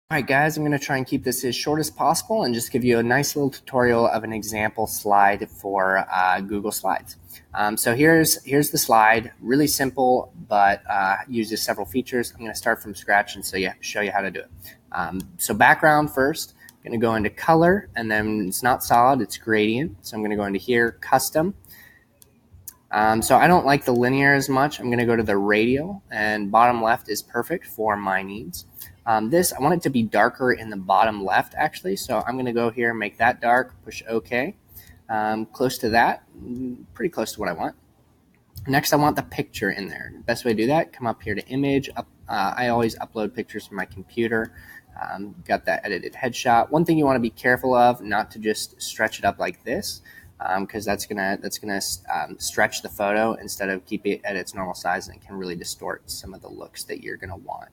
All right, guys, I'm going to try and keep this as short as possible and just give you a nice little tutorial of an example slide for Google Slides. So here's the slide, really simple, but uses several features. I'm going to start from scratch and show you how to do it. So background first, I'm going to go into color, and then it's not solid, it's gradient. So I'm going to go into here, custom. So I don't like the linear as much. I'm going to go to the radial, and bottom left is perfect for my needs. This, I want it to be darker in the bottom left, actually. So I'm going to go here and make that dark, push OK. Close to that, pretty close to what I want. Next, I want the picture in there. The best way to do that, come up here to image. I always upload pictures from my computer. Got that edited headshot. One thing you want to be careful of, not to just stretch it up like this, because that's gonna stretch the photo instead of keep it at its normal size, and it can really distort some of the looks that you're gonna want.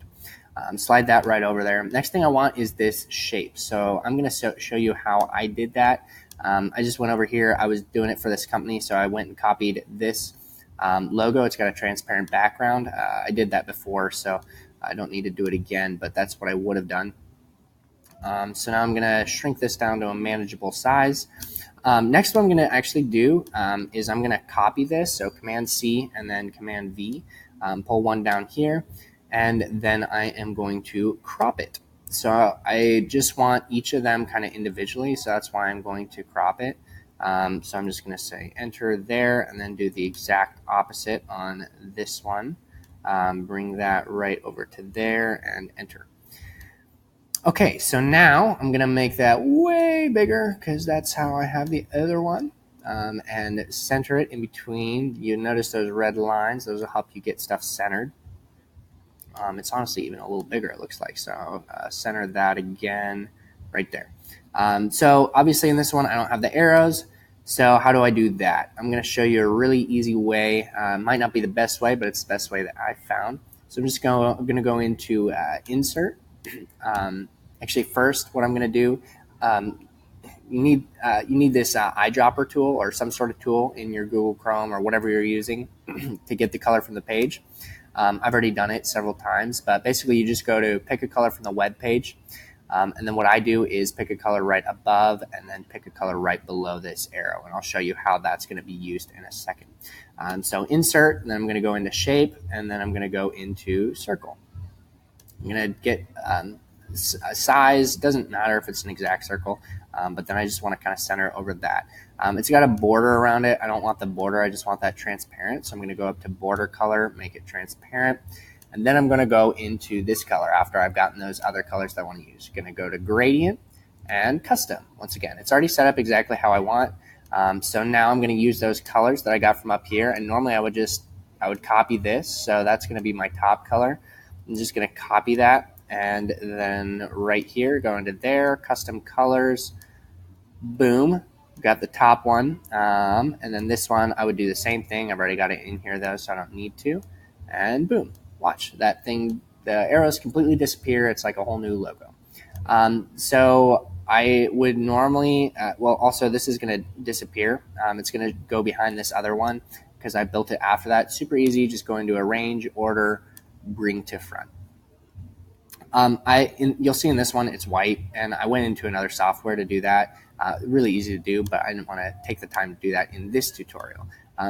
Slide that right over there. Next thing I want is this shape. So I'm gonna show you how I did that. I just went over here. I was doing it for this company, so I went and copied this logo. It's got a transparent background. I did that before, so I don't need to do it again, but that's what I would have done. So now I'm gonna shrink this down to a manageable size. Next, what I'm going to actually do is I'm going to copy this. So Command C and then Command V, pull one down here, and then I am going to crop it. So I just want each of them kind of individually, so that's why I'm going to crop it. So I'm just going to say enter there, and then do the exact opposite on this one. Bring that right over to there and enter. Okay, so now I'm going to make that way bigger because that's how I have the other one, and center it in between. You notice those red lines. Those will help you get stuff centered. It's honestly even a little bigger, it looks like. So center that again right there. So obviously in this one, I don't have the arrows. So how do I do that? I'm going to show you a really easy way. Might not be the best way, but it's the best way that I found. So I'm just going to go into insert. Actually, first, what I'm going to do, you need this eyedropper tool or some sort of tool in your Google Chrome or whatever you're using to get the color from the page. I've already done it several times, but basically you just go to pick a color from the web page. And then what I do is pick a color right above and then pick a color right below this arrow. And I'll show you how that's going to be used in a second. So insert, and then I'm going to go into shape, and then I'm going to go into circle. I'm going to get size. Doesn't matter if it's an exact circle, but then I just want to kind of center over that. It's got a border around it. I don't want the border. I just want that transparent. So I'm going to go up to border color, make it transparent. And then I'm going to go into this color after I've gotten those other colors that I want to use. I'm going to go to gradient and custom. Once again, it's already set up exactly how I want. So now I'm going to use those colors that I got from up here. And normally I would copy this. So that's going to be my top color. I'm just going to copy that, and then right here, go into there, custom colors, boom, got the top one, and then this one, I would do the same thing. I've already got it in here though, so I don't need to, and boom, watch that thing, the arrows completely disappear. It's like a whole new logo. So I would normally, also this is going to disappear. It's going to go behind this other one because I built it after that. Super easy, just go into arrange, order, bring to front. You'll see in this one it's white, and I went into another software to do that. Really easy to do, but I didn't want to take the time to do that in this tutorial.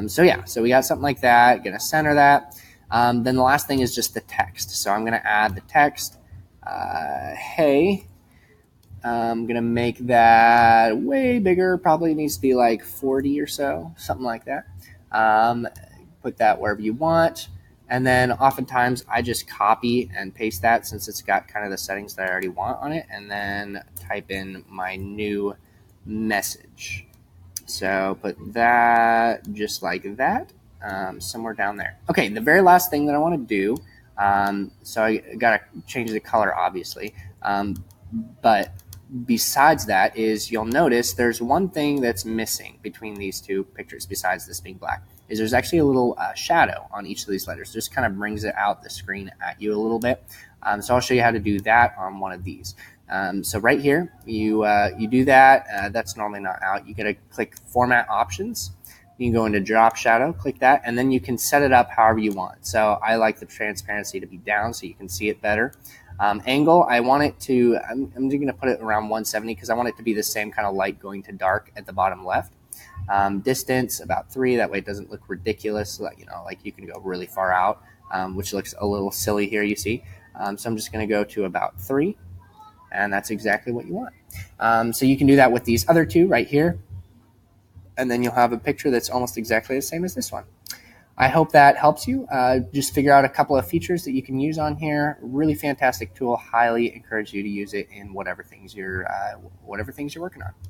So we got something like that. Gonna center that. Then the last thing is just the text. So I'm gonna add the text. Hey, I'm gonna make that way bigger. Probably needs to be like 40 or so, something like that. Put that wherever you want. And then oftentimes I just copy and paste that since it's got kind of the settings that I already want on it, and then type in my new message. So put that just like that, somewhere down there. Okay, the very last thing that I want to do, so I got to change the color obviously, but besides that is you'll notice there's one thing that's missing between these two pictures besides this being black. Is there's actually a little shadow on each of these letters. It just kind of brings it out the screen at you a little bit. So I'll show you how to do that on one of these. So right here, you do that. That's normally not out. You got to click Format Options. You can go into Drop Shadow, click that, and then you can set it up however you want. So I like the transparency to be down so you can see it better. Angle, I want it to, I'm just going to put it around 170 because I want it to be the same kind of light going to dark at the bottom left. Distance about 3, that way it doesn't look ridiculous, like you can go really far out, which looks a little silly here, you see. So I'm just going to go to about 3, and that's exactly what you want. So you can do that with these other two right here, and then you'll have a picture that's almost exactly the same as this one. I hope that helps you. Just figure out a couple of features that you can use on here. Really fantastic tool. Highly encourage you to use it in whatever things you're working on.